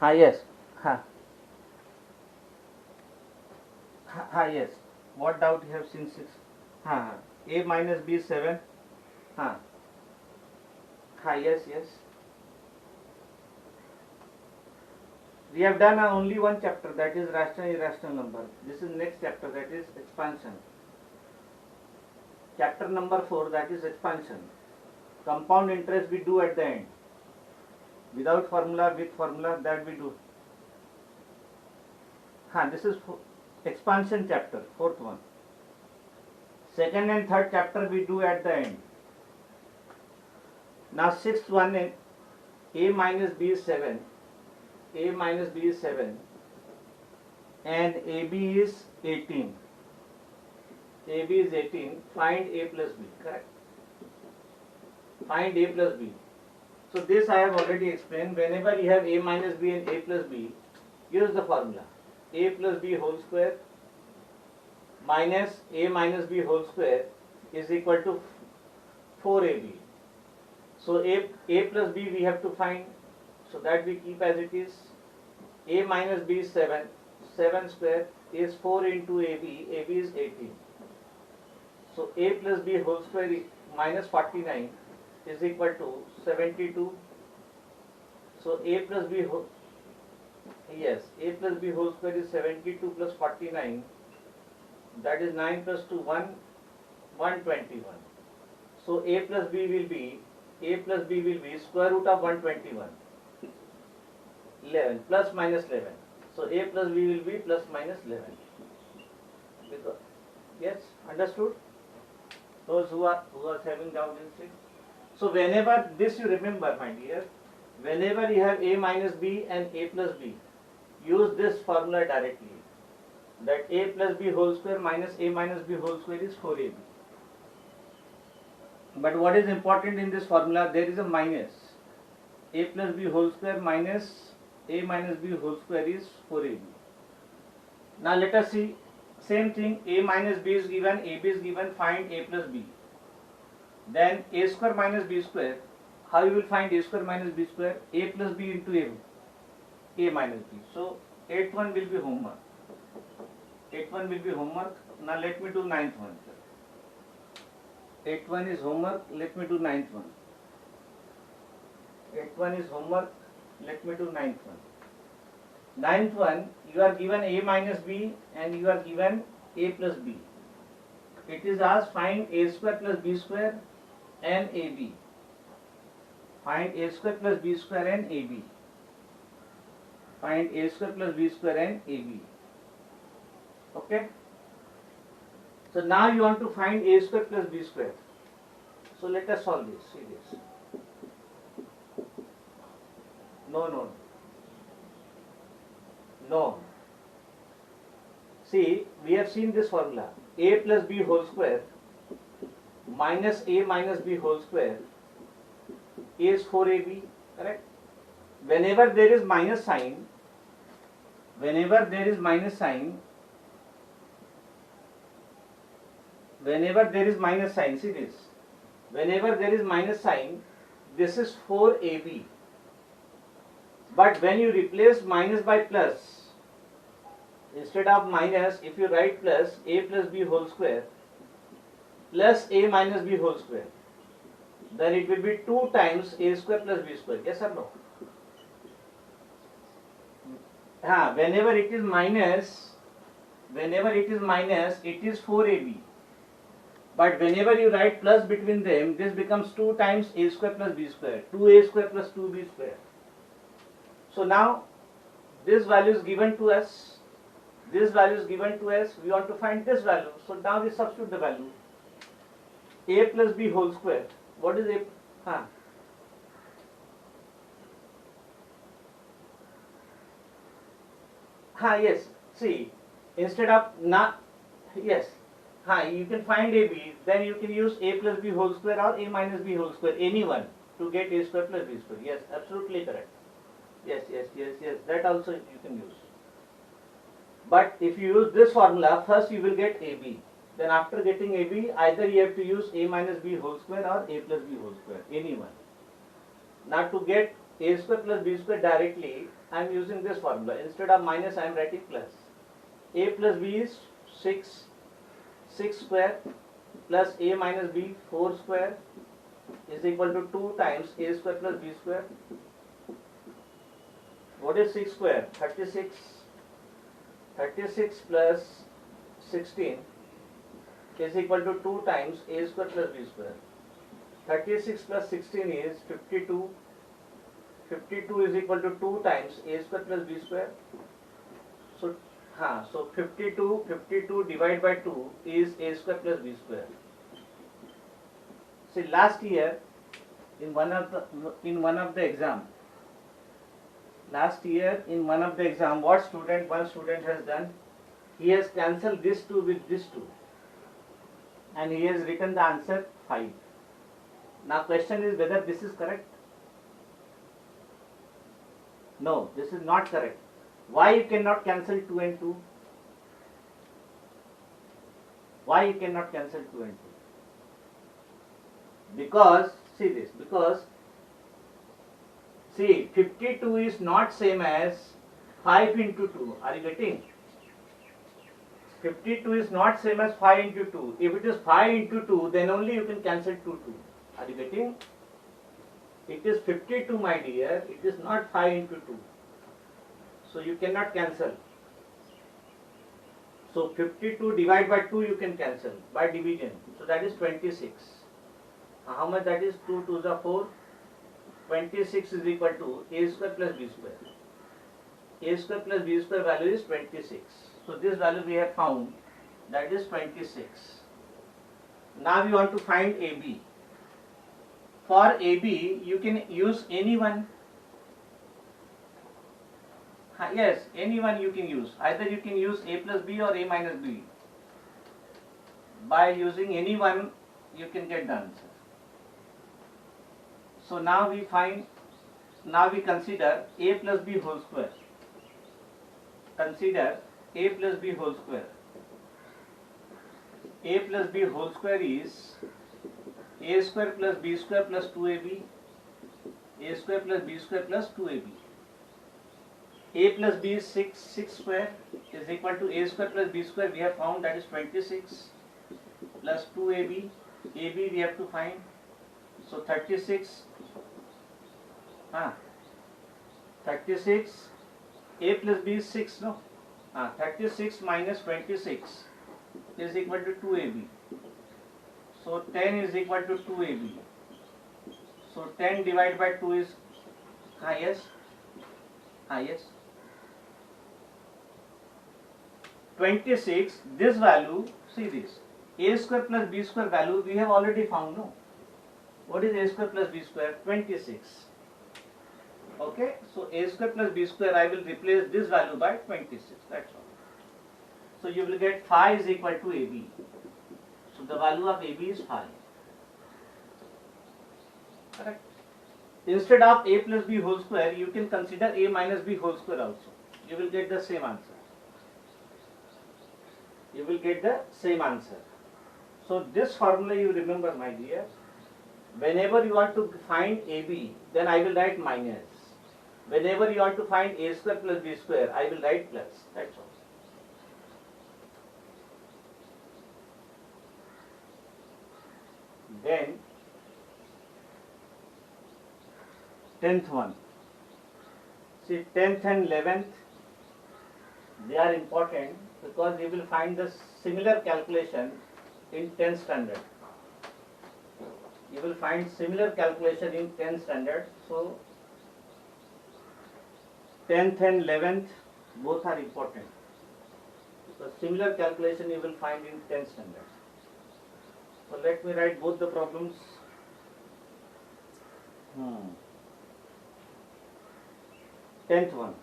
हाँ yes, हाँ हाँ yes. What doubt you have seen 6? हाँ हाँ. A minus B is 7. हाँ हाँ yes yes. We have done only one chapter, that is rational irrational number. This is next chapter, that is expansion. Chapter number 4, that is expansion. Compound interest we do at the end. Without formula, with formula, that we do. This is expansion chapter, fourth one. Second and third chapter we do at the end. Now sixth one, A minus B is 7. A minus B is 7 and AB is 18. AB is 18. Find A plus B, correct? Find A plus B. So this I have already explained. Whenever you have A minus B and A plus B, use the formula. A plus B whole square minus A minus B whole square is equal to 4AB. So A plus B we have to find. So that we keep as it is. A minus B is 7. 7 square is 4 into AB. AB is 18. So A plus B whole square minus 49 is equal to 72. So A plus B whole, yes, A plus B whole square is 72 plus 49. That is 9 plus 2, 121. So A plus B will be square root of 121. 11 plus minus 11. So A plus B will be plus minus 11. Because, yes, understood? Those who are having doubt in it. So whenever this you remember, my dear, whenever you have A minus B and A plus B, use this formula directly. That A plus B whole square minus A minus B whole square is 4AB. But what is important in this formula? There is a minus. A plus B whole square minus A minus B whole square is 4AB. Now let us see, same thing, A minus B is given, AB is given, find A plus B. Then A square minus B square, how you will find A square minus B square? A plus B into A minus B. So 8th one will be homework. 8th one will be homework. Now let me do 9th one. 8th one is homework, let me do 9th one. 8th one is homework, let me do 9th one. 9th one, you are given A minus B and you are given A plus B. It is asked find A square plus B square and AB. Find A square plus B square and AB. Find A square plus B square and AB. Okay? So now you want to find A square plus B square. So let us solve this. See this. No. See, we have seen this formula. A plus B whole square minus A minus B whole square is 4AB, correct? Whenever there is minus sign, see this. Whenever there is minus sign, this is 4AB. But when you replace minus by plus, instead of minus, if you write plus, A plus B whole square plus A minus B whole square, then it will be 2 times A square plus B square. Yes or no? Whenever it is minus, it is 4AB. But whenever you write plus between them, this becomes 2 times A square plus B square. 2A square plus 2B square. So now, this value is given to us. We want to find this value. So now we substitute the value. A plus B whole square. What is A? Yes. See, instead of yes. You can find AB. Then you can use A plus B whole square or A minus B whole square. Anyone to get A square plus B square. Yes, absolutely correct. Yes. That also you can use. But if you use this formula, first you will get AB. Then after getting AB, either you have to use A minus B whole square or A plus B whole square. Anyone. Now to get a square plus b square directly, I am using this formula. Instead of minus, I am writing plus. A plus b is 6 square plus a minus b 4 square is equal to 2 times a square plus b square. What is 6 square? 36. 36 plus 16 is equal to 2 times a square plus b square. 36 plus 16 is 52. 52 is equal to 2 times a square plus b square. So 52 divided by 2 is a square plus b square. See, last year in one of the exam, what one student has done, he has cancelled this 2 with this 2 and he has written the answer 5. Now question is whether this is correct. No, this is not correct. Why you cannot cancel 2 and 2? Why you cannot cancel 2 and 2? Because, see this, because, see, 52 is not same as 5 into 2. Are you getting? 52 is not same as 5 into 2. If it is 5 into 2, then only you can cancel 2. Are you getting? It is 52, my dear. It is not 5 into 2. So you cannot cancel. So 52 divided by 2 you can cancel by division. So that is 26. How much that is? 2 2s are 4. 26 is equal to a square plus b square. A square plus b square value is 26. So this value we have found, that is 26. Now we want to find AB. For AB you can use any one. Yes, any one you can use. Either you can use a plus b or a minus b. By using any one you can get the answer. So now we consider a plus b whole square. Consider a plus b whole square. A plus b whole square is a square plus b square plus 2ab. A square plus b square plus 2ab. A plus b is 6 square is equal to a square plus b square. We have found that is 26 plus 2ab. AB we have to find. So 36. 36. A plus b is 6, no? 36 minus 26 is equal to 2ab. So 10 is equal to 2ab. So 10 divided by 2 is yes. 26, this value, see this, a square plus b square value we have already found, no? What is a square plus b square? 26. Okay, so a square plus b square, I will replace this value by 26, that's all. So you will get phi is equal to ab. So the value of ab is phi. Correct. Instead of a plus b whole square, you can consider a minus b whole square also. You will get the same answer. You will get the same answer. So this formula you remember, my dear. Whenever you want to find AB, then I will write minus. Whenever you want to find a square plus b square, I will write plus. That's all. Then 10th one. See, 10th and 11th, they are important because you will find the similar calculation in 10th standard. You will find similar calculation in 10th standard. So 10th and 11th both are important. So similar calculation you will find in 10th standard. So let me write both the problems. 10th one.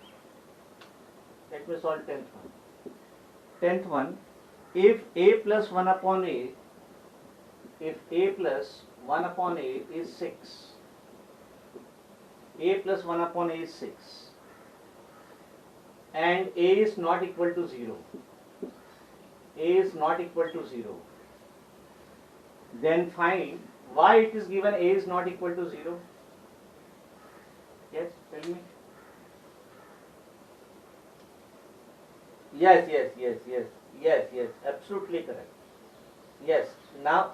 Let me solve 10th one. 10th one, if a plus 1 upon a, if a plus 1 upon a is 6, a plus 1 upon a is 6, and a is not equal to 0, a is not equal to 0, then find why it is given a is not equal to 0. Yes, tell me. Yes, yes, yes, yes, yes, yes, absolutely correct. Yes. Now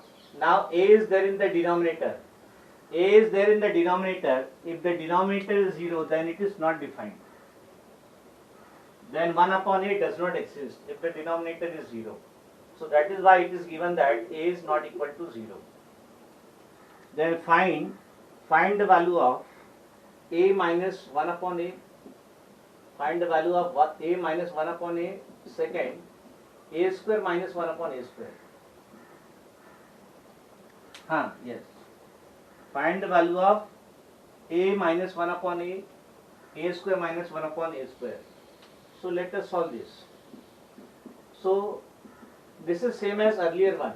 a is there in the denominator. A is there in the denominator. If the denominator is 0, then it is not defined. Then 1 upon a does not exist if the denominator is 0. So that is why it is given that a is not equal to 0. Then find the value of a minus 1 upon a. Find the value of a minus 1 upon a. Second, a square minus 1 upon a square. Yes. Find the value of a minus 1 upon a square minus 1 upon a square. So let us solve this. So this is same as earlier one.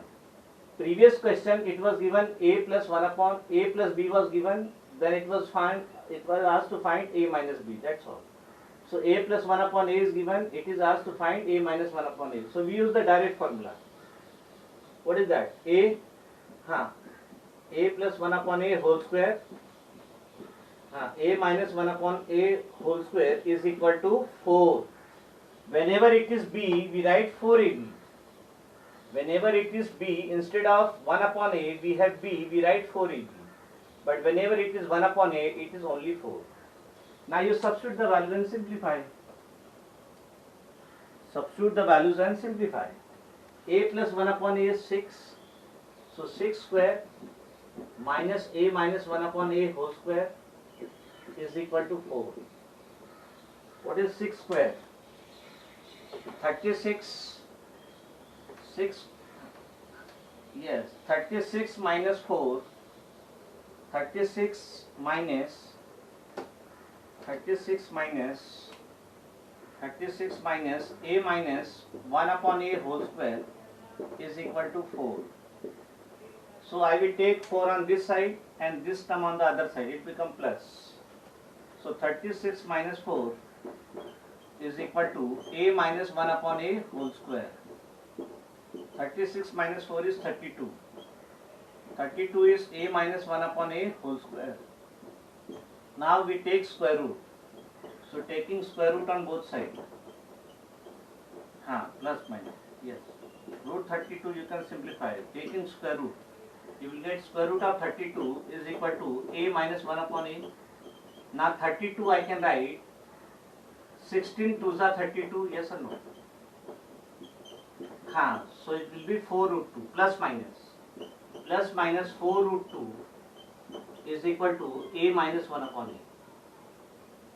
Previous question it was given a plus 1 upon a plus b was given, then it was asked to find a minus b, that's all. So a plus 1 upon a is given, it is asked to find a minus 1 upon a. So we use the direct formula. What is that? A plus 1 upon a whole square, a minus 1 upon a whole square is equal to 4. Whenever it is b, we write 4ab. Whenever it is b, instead of 1 upon a, we have b, we write 4ab. But whenever it is 1 upon a, it is only 4. Now you substitute the values and simplify. Substitute the values and simplify. A plus 1 upon a is 6. So 6 square minus a minus 1 upon a whole square is equal to 4. What is 6 square? 36. 36 minus 4. 36 minus a minus 1 upon a whole square is equal to 4. So I will take 4 on this side and this term on the other side, it becomes plus. So 36 minus 4 is equal to a minus 1 upon a whole square. 36 minus 4 is 32. 32 is a minus 1 upon a whole square. Now we take square root. So taking square root on both sides. Plus minus. Yes. Root 32 you can simplify. Taking square root, you will get square root of 32 is equal to a minus 1 upon a. Now 32 I can write 16 2s are 32, yes or no? So it will be 4 root 2 plus minus. Plus minus 4 root 2 is equal to a minus 1 upon a.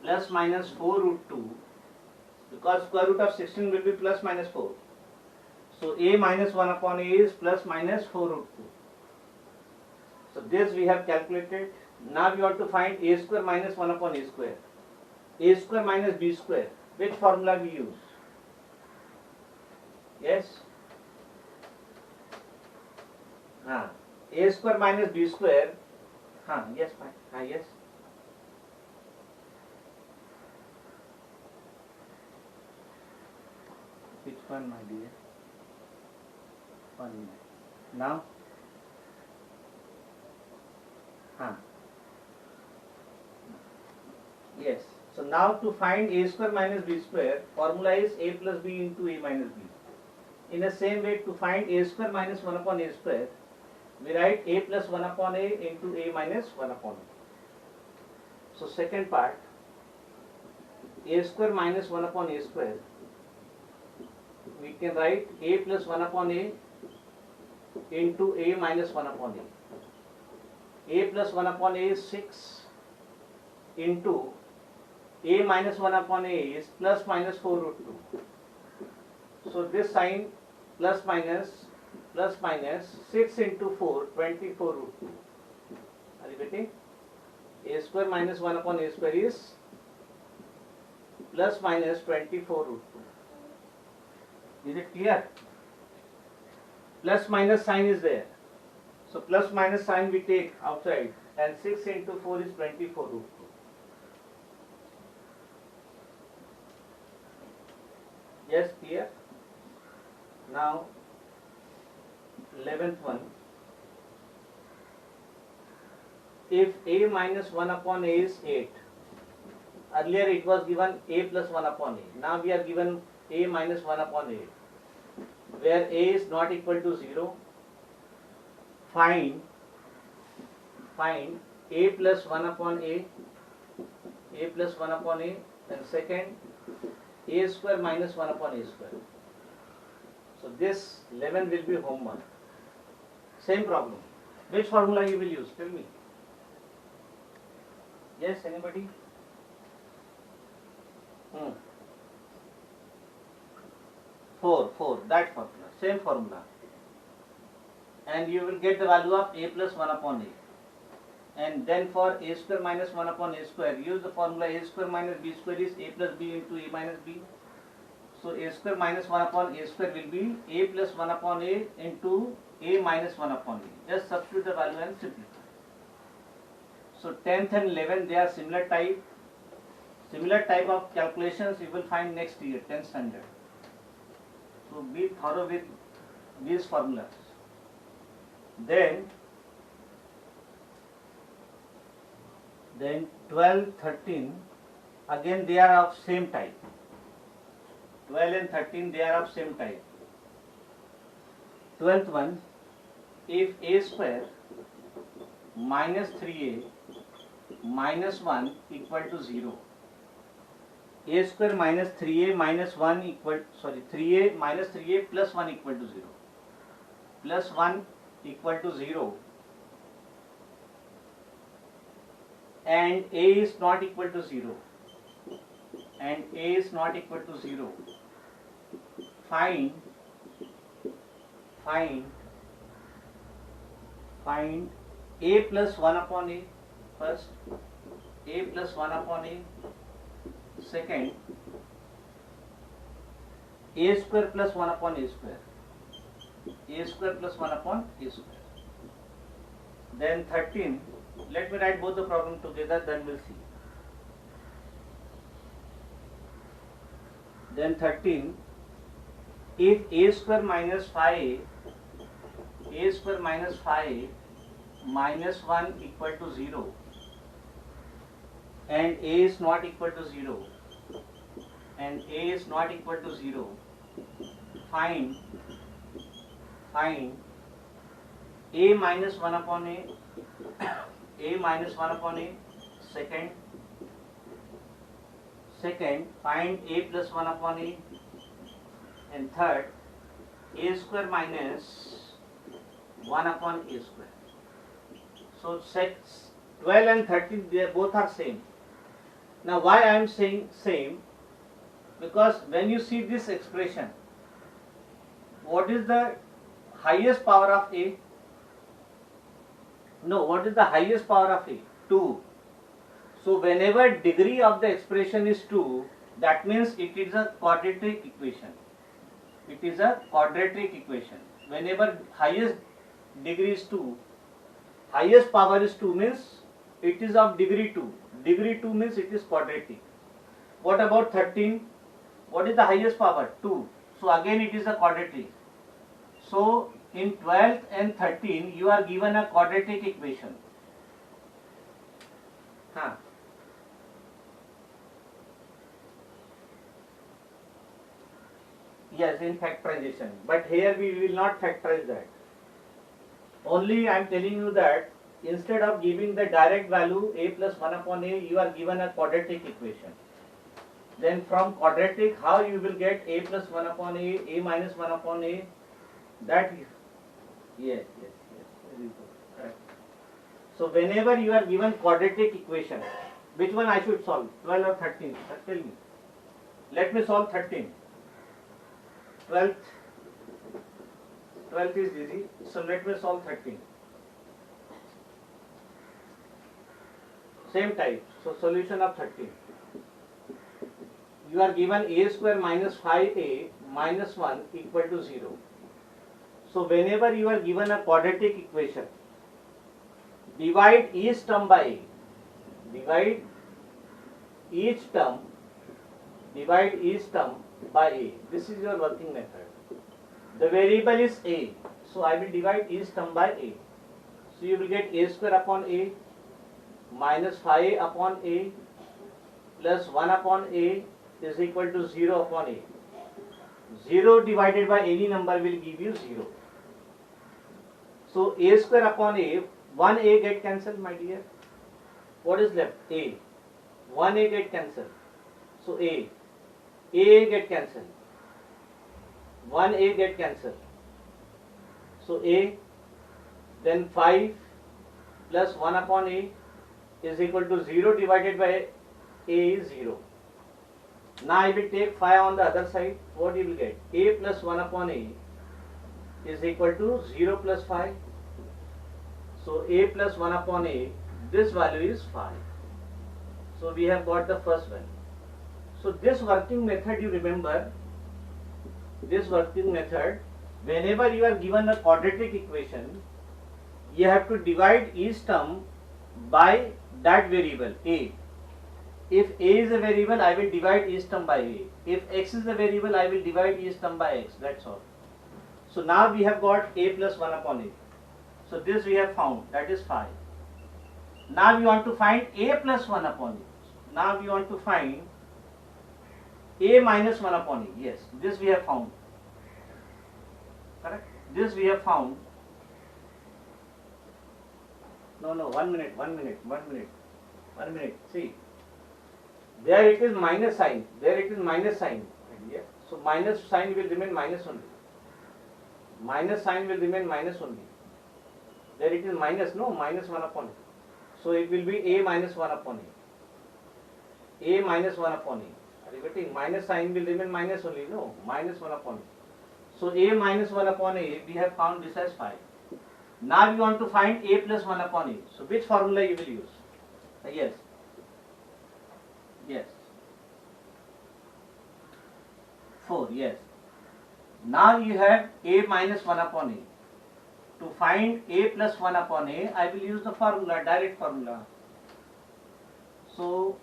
Plus minus 4 root 2, because square root of 16 will be plus minus 4. So a minus 1 upon a is plus minus 4 root 2. So this we have calculated. Now we want to find a square minus 1 upon a square. A square minus b square. Which formula we use? Yes? A square minus b square. Yes, fine. Yes. Which one, my dear? 1 minute. Now? Yes. So now to find a square minus b square, formula is a plus b into a minus b. In the same way, to find a square minus 1 upon a square, we write a plus 1 upon a into a minus 1 upon a. So second part, a square minus 1 upon a square, we can write a plus 1 upon a into a minus 1 upon a. A plus 1 upon a is 6 into a minus 1 upon a is plus minus 4 root 2. So this sign plus minus 6 into 4, 24 root 2. Are you getting? A square minus 1 upon a square is plus minus 24 root 2. Is it clear? Plus minus sign is there. So plus minus sign we take outside, and 6 into 4 is 24 root 2. Yes, clear? Now 11th one. If a minus 1 upon a is 8, Earlier it was given a plus 1 upon a. Now we are given a minus 1 upon a, where a is not equal to 0. Find a plus 1 upon a plus 1 upon a, and second a square minus 1 upon a square. So this 11 will be homework. Same problem. Which formula you will use? Tell me. Yes, anybody? 4, that formula, same formula. And you will get the value of a plus 1 upon a. And then for a square minus 1 upon a square, use the formula a square minus b square is a plus b into a minus b. So a square minus 1 upon a square will be a plus 1 upon a into a minus 1 upon a. Just substitute the value and simplify. So 10th and 11th, they are similar type. Similar type of calculations you will find next year, 10th standard. So be thorough with these formulas. Then 12, 13, again they are of same type. 12 and 13, they are of same type. 12th one, if a square minus 3a minus 1 equal to 0. A square minus 3a minus 1 equal, 3a minus 3a plus 1 equal to 0. Plus 1 equal to 0. And a is not equal to 0. And a is not equal to 0. Find a plus 1 upon a first, a plus 1 upon a, second a square plus 1 upon a square, a square plus 1 upon a square. Then 13, let me write both the problem together, then we'll see. Then 13, if a square minus 5a minus 1 equal to 0 and a is not equal to 0 and a is not equal to 0, find a minus 1 upon a minus 1 upon a, second find a plus 1 upon a, and third a square minus 1 upon a square. So 12 and 13, they both are same. Now why I am saying same? Because when you see this expression, what is the highest power of a? No, what is the highest power of a? 2. So whenever degree of the expression is 2, that means it is a quadratic equation. It is a quadratic equation. Whenever highest degree is 2, highest power is 2 means it is of degree 2. Degree 2 means it is quadratic. What about 13? What is the highest power? 2. So again it is a quadratic. So in 12th and 13 you are given a quadratic equation. Yes, in factorization. But here we will not factorize that. Only I am telling you that instead of giving the direct value a plus 1 upon a, you are given a quadratic equation. Then from quadratic, how you will get a plus 1 upon a minus 1 upon a, that is, yes, very good. Correct. So whenever you are given quadratic equation, which one I should solve, 12 or 13? Tell me. Let me solve 13. 12th is easy, so let me solve 13. Same type, so solution of 13. You are given a square minus 5a minus 1 equal to 0. So whenever you are given a quadratic equation, divide each term by a. Divide each term by a. This is your working method. The variable is a, so I will divide each term by a. So you will get a square upon a minus 5a upon a plus 1 upon a is equal to 0 upon a. 0 divided by any number will give you 0. So a square upon a, 1a get cancelled, my dear. What is left? A. 1a get cancelled. So a get cancelled. 1a get cancelled. So a, then 5 plus 1 upon a is equal to 0 divided by a is 0. Now I will take 5 on the other side. What you will get? A plus 1 upon a is equal to 0 plus 5. So a plus 1 upon a, this value is 5. So we have got the first one. So this working method, you remember, this working method, whenever you are given a quadratic equation, you have to divide each term by that variable a. If a is a variable, I will divide each term by a. If x is a variable, I will divide each term by x. That's all. So now we have got a plus 1 upon a. So this we have found, that is 5. Now we want to find a plus 1 upon a. Now we want to find a minus 1 upon a. Yes, this we have found. Correct? This we have found. No, 1 minute. See, there it is minus sign. Yes. So minus sign will remain minus only. Minus sign will remain minus only. There it is minus, no, minus 1 upon a. So it will be a minus 1 upon a. A minus 1 upon a. Are you getting? Minus sign will remain minus only, no, minus 1 upon a. So a minus 1 upon a, we have found this as 5. Now we want to find a plus 1 upon a. So which formula you will use? Yes. Yes. 4, yes. Now you have a minus 1 upon a. To find a plus 1 upon a, I will use the formula, direct formula. So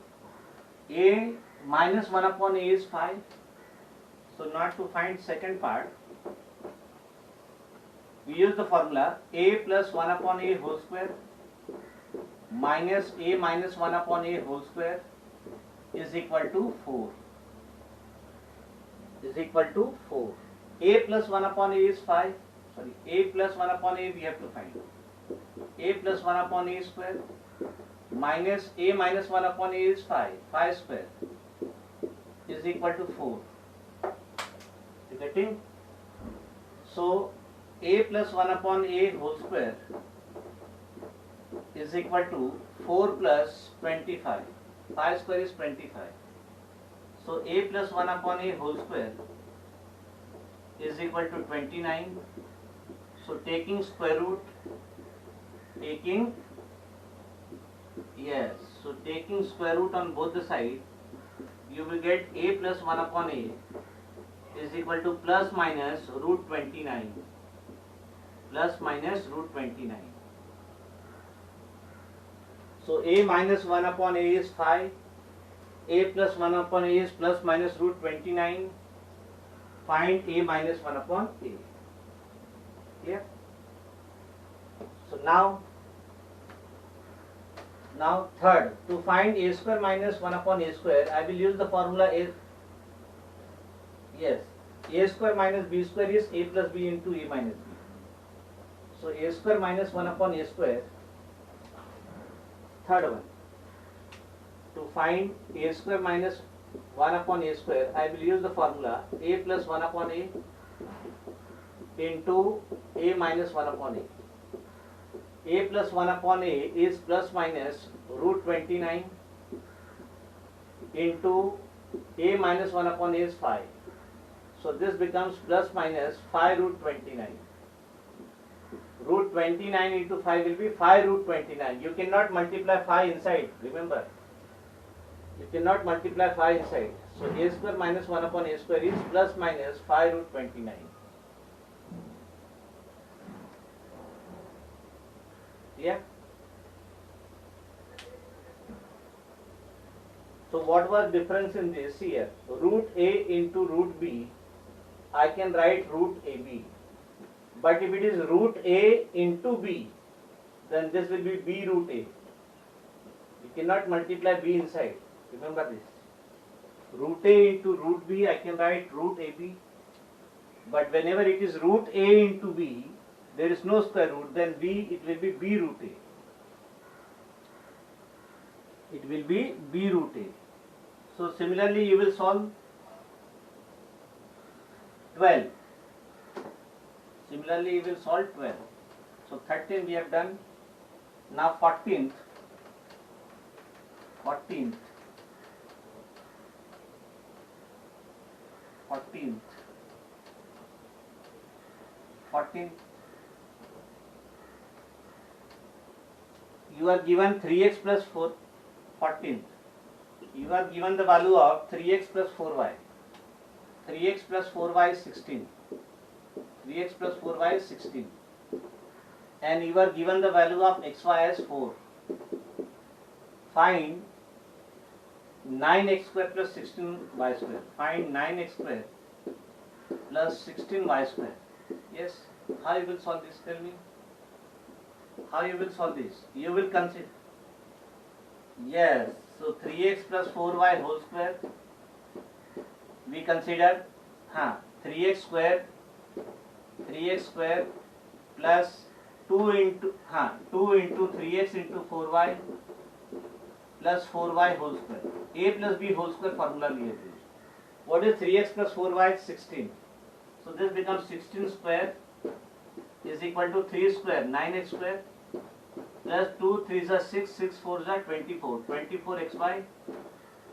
a minus 1 upon a is 5. So now to find second part, we use the formula a plus 1 upon a whole square minus a minus 1 upon a whole square is equal to 4. Is equal to 4. A plus 1 upon a is 5. Sorry, a plus 1 upon a we have to find. A plus 1 upon a square minus a minus 1 upon a is 5. 5 square is equal to 4. You getting? So a plus 1 upon a whole square is equal to 4 plus 25. 5 square is 25. So a plus 1 upon a whole square is equal to 29. So taking square root, taking square root on both the sides, you will get a plus 1 upon a is equal to plus minus root 29. Plus minus root 29. So a minus 1 upon a is 5. A plus 1 upon a is plus minus root 29. Find a minus 1 upon a. Clear? So now third, to find a square minus 1 upon a square, I will use the formula a. Yes, a square minus b square is a plus b into a minus b. So a square minus 1 upon a square. Third one, to find a square minus 1 upon a square, I will use the formula a plus 1 upon a into a minus 1 upon a. A plus 1 upon a is plus minus root 29 into a minus 1 upon a is 5. So this becomes plus minus 5 root 29. Root 29 into 5 will be 5 root 29. You cannot multiply 5 inside, remember. You cannot multiply 5 inside. So a square minus 1 upon a square is plus minus 5 root 29. Yeah? So what was difference in this here? Root a into root b, I can write root ab. But if it is root a into b, then this will be b root a. You cannot multiply b inside. Remember this. Root A into root B, I can write root AB. But whenever it is root A into B, there is no square root, then B, it will be B root A. It will be B root A. So similarly, you will solve 12. Similarly, you will solve 12. So 13 we have done. Now 14th. 14th. You are given 3x plus 4. 14th. You are given the value of 3x plus 4y. 3x plus 4y is 16. 3x plus 4y is 16. And you are given the value of xy as 4. Find 9x square plus 16y square. Find 9x square plus 16y square. Yes. How you will solve this? Tell me. How you will solve this? You will consider. Yes. So 3x plus 4y whole square. We consider 3x square plus 2 into 3x into 4y plus 4y whole square. A plus b whole square formula we have used. What is 3x plus 4y? 16. So this becomes 16 square is equal to 3 square, 9x square plus 2 3s are 6, 6 4s are 24. 24xy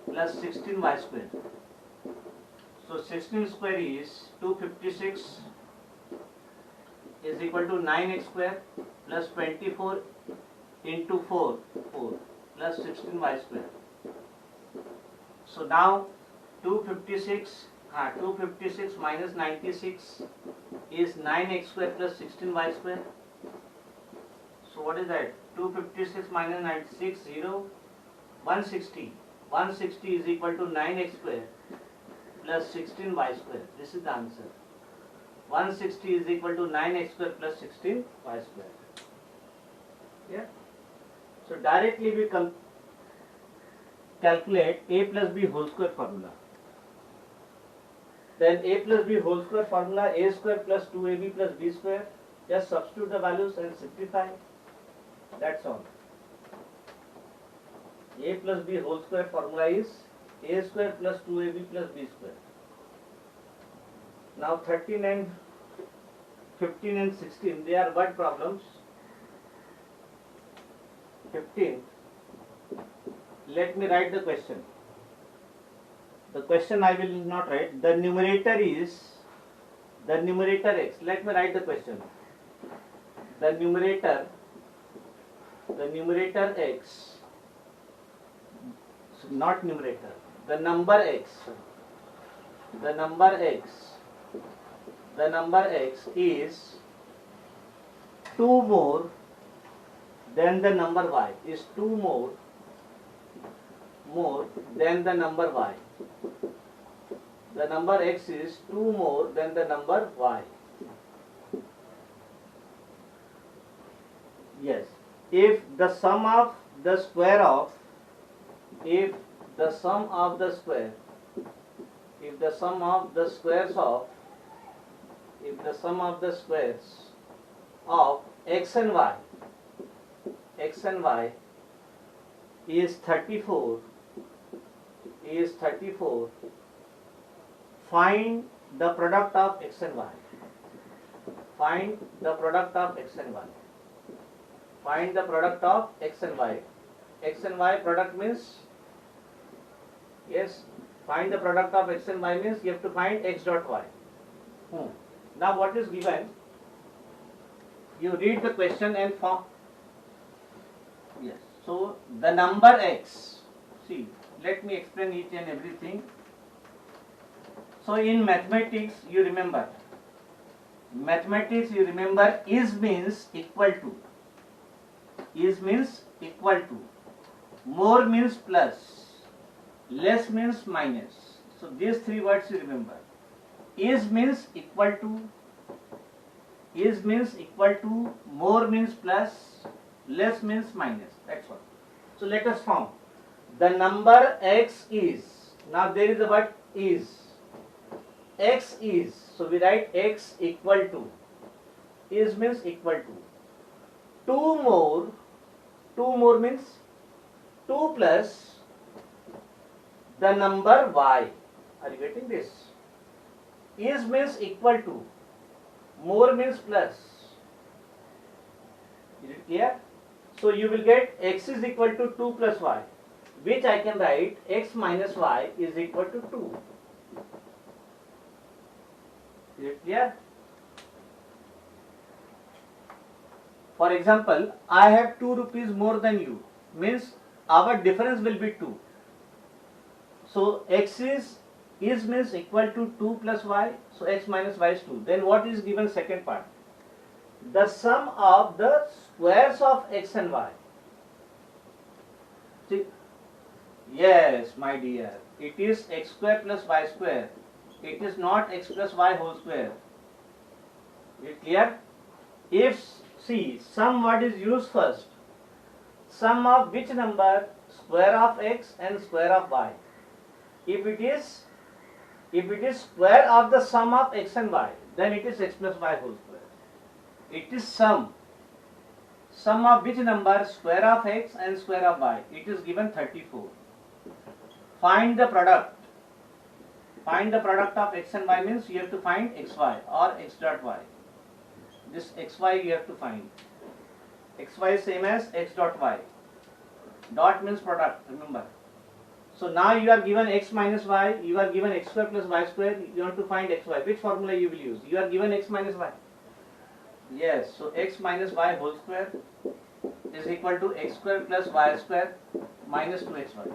plus 16y square. So 16 square is 256 is equal to 9x square plus 24 into 4 plus 16y square. So now 256 minus 96 is 9x square plus 16y square. So what is that? 256 minus 96, 0, 160. 160 is equal to 9x square plus 16y square. This is the answer. 160 is equal to 9x square plus 16y square. Yeah. So directly we calculate a plus b whole square formula. Then a plus b whole square formula, a square plus 2ab plus b square. Just substitute the values and simplify. That's all. A plus b whole square formula is a square plus 2ab plus b square. Now 13 and 15 and 16, they are what problems? 15. Let me write the question. The question I will not write. The numerator is the numerator x. Let me write the question. The numerator x, so not numerator, the number x is 2 more than the number y, is 2 more than the number y. The number x is 2 more than the number y. Yes. If the sum of the squares of x and y is 34, find the product of x and y. Find the product of x and y. Find the product of x and y. X and y product means, yes, find the product of x and y means you have to find x dot y. Now what is given? You read the question and form. Yes. So the number x. See, let me explain each and everything. So in mathematics, you remember. Is means equal to. Is means equal to. More means plus. Less means minus. So these three words you remember. Is means equal to. Is means equal to. More means plus. Less means minus. That's all. So let us form. the number x is, now there is a word is, x is, so we write x equal to, is means equal to, 2 more means 2 plus the number y. Are you getting this? Is means equal to, more means plus. Is it clear? So you will get x is equal to 2 plus y, which I can write x minus y is equal to 2. Is it clear? For example, I have 2 rupees more than you, means our difference will be 2. So x is means equal to 2 plus y, so x minus y is 2. Then what is given second part? The sum of the squares of x and y. See? Yes, my dear, it is x square plus y square. It is not x plus y whole square. Is it clear? If, see, sum what is used first? Sum of which number? Square of x and square of y. If it is square of the sum of x and y, then it is x plus y whole square. It is sum of which number? Square of x and square of y. It is given 34. Find the product. Find the product of x and y means you have to find xy or x dot y. This xy you have to find. Xy is same as x dot y. Dot means product, remember. So now you are given x minus y, you are given x square plus y square, you want to find xy. Which formula you will use? You are given x minus y. Yes, so x minus y whole square is equal to x square plus y square minus 2xy.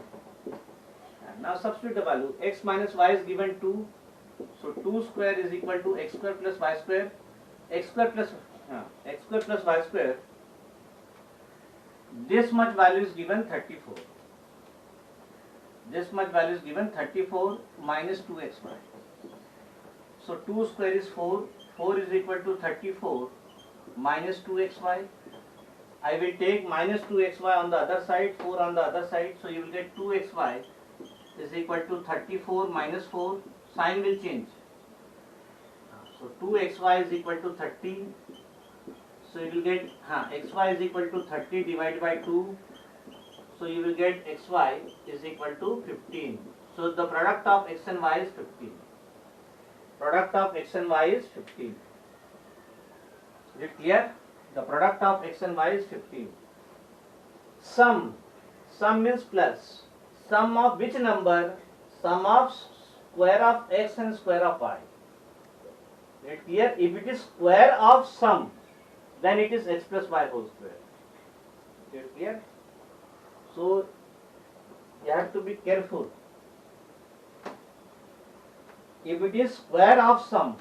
And now substitute the value. X minus y is given 2, so 2 square is equal to x square plus y square. X square plus y square, this much value is given 34. This much value is given 34 minus 2xy. So 2 square is 4. 4 is equal to 34 minus 2xy. I will take minus 2xy on the other side, 4 on the other side. So you will get 2xy is equal to 34 minus 4. Sign will change. So 2xy is equal to 30. So you will get xy is equal to 30 divided by 2. So you will get xy is equal to 15. So the product of x and y is 15. Product of x and y is 15. Is it clear? The product of x and y is 15. Sum means plus. Sum of which number? Sum of square of x and square of y. Is it clear? If it is square of sum, then it is x plus y whole square. Is it clear? So you have to be careful. If it is square of sum,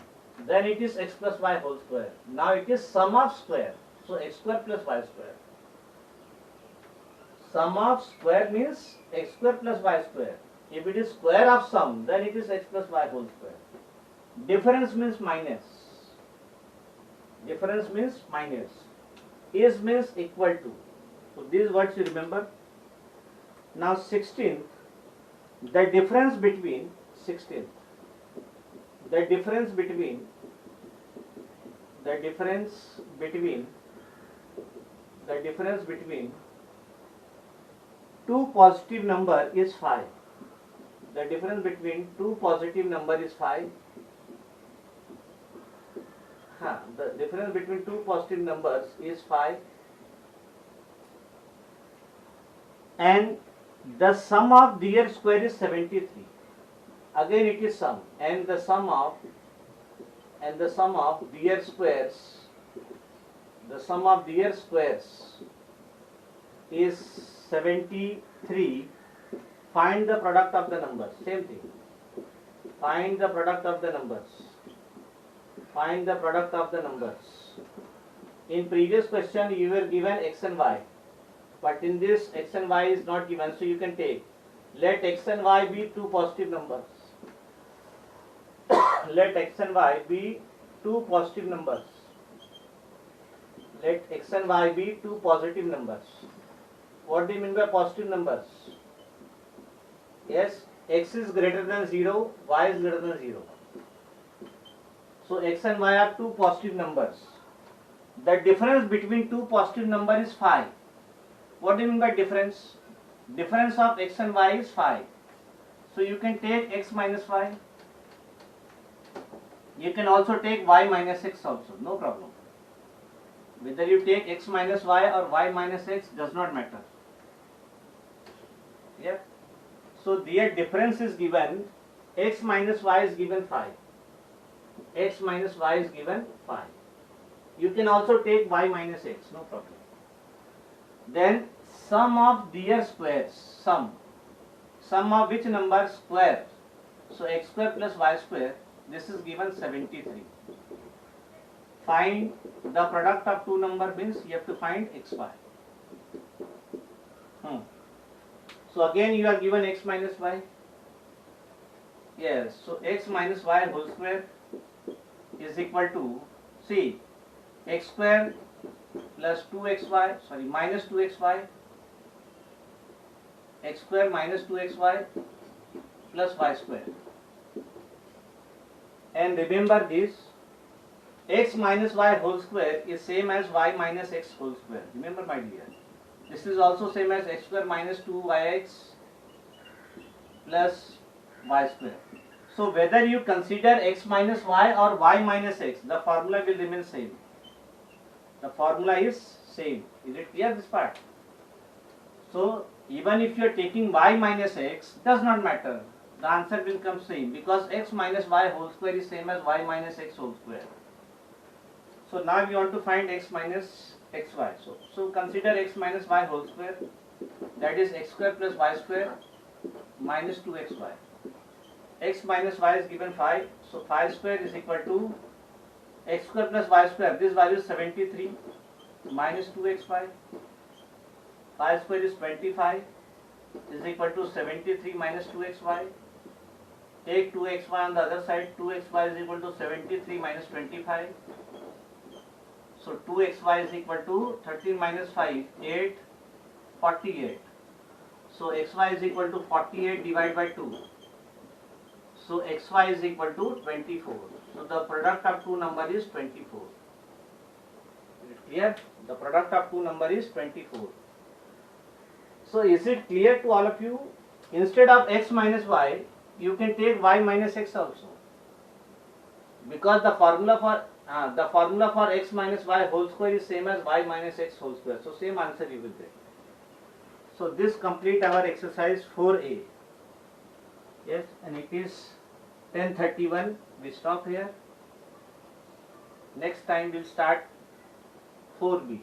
then it is x plus y whole square. Now it is sum of square, so x square plus y square. Sum of square means x square plus y square. If it is square of sum, then it is x plus y whole square. Difference means minus. Difference means minus. Is means equal to. So these words you remember. Now 16th, the difference between 16th, the difference between two positive number is 5. The difference between two positive number is 5. The difference between two positive numbers is 5. And the sum of their square is 73. Again it is sum, and the sum of their squares, is 73. Find the product of the numbers. Same thing. Find the product of the numbers. In previous question you were given x and y. But in this x and y is not given, so you can take. Let x and y be two positive numbers. Let x and y be two positive numbers. Let x and y be two positive numbers. What do you mean by positive numbers? Yes, x is greater than 0, y is greater than 0. So x and y are two positive numbers. The difference between two positive numbers is 5. What do you mean by difference? Difference of x and y is 5. So you can take x minus y. You can also take y minus x also, no problem. Whether you take x minus y or y minus x does not matter. Yeah. So their difference is given, x minus y is given 5. X minus y is given 5. You can also take y minus x, no problem. Then sum of their squares, sum of which number square? So x square plus y square, this is given 73. Find the product of two number means you have to find xy. So again you are given x minus y. Yes, so x minus y whole square is equal to, see, x square plus 2xy, sorry, minus 2xy, x square minus 2xy plus y square. And remember this, x minus y whole square is same as y minus x whole square. Remember my dear, this is also same as x square minus 2yx plus y square. So whether you consider x minus y or y minus x, the formula will remain same. The formula is same. Is it clear this part? So even if you are taking y minus x, does not matter. The answer will come same because x minus y whole square is same as y minus x whole square. So now we want to find x minus xy. So consider x minus y whole square, that is x square plus y square minus 2xy. X minus y is given 5, so 5 square is equal to x square plus y square, this value is 73 minus 2xy. 5 square is 25 is equal to 73 minus 2xy. Take 2xy on the other side, 2xy is equal to 73 minus 25. So 2xy is equal to 13 minus 5, 8, 48. So xy is equal to 48 divided by 2. So xy is equal to 24. So the product of two number is 24. Is it clear? The product of two number is 24. So is it clear to all of you? Instead of x minus y, you can take y minus x also. Because the formula for x minus y whole square is same as y minus x whole square. So same answer you will get. So this complete our exercise 4a. Yes, and it is 10:31. We stop here. Next time we'll start 4b.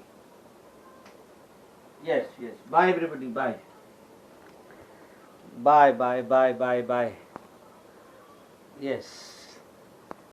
Yes. Bye everybody. Bye. Bye. Yes.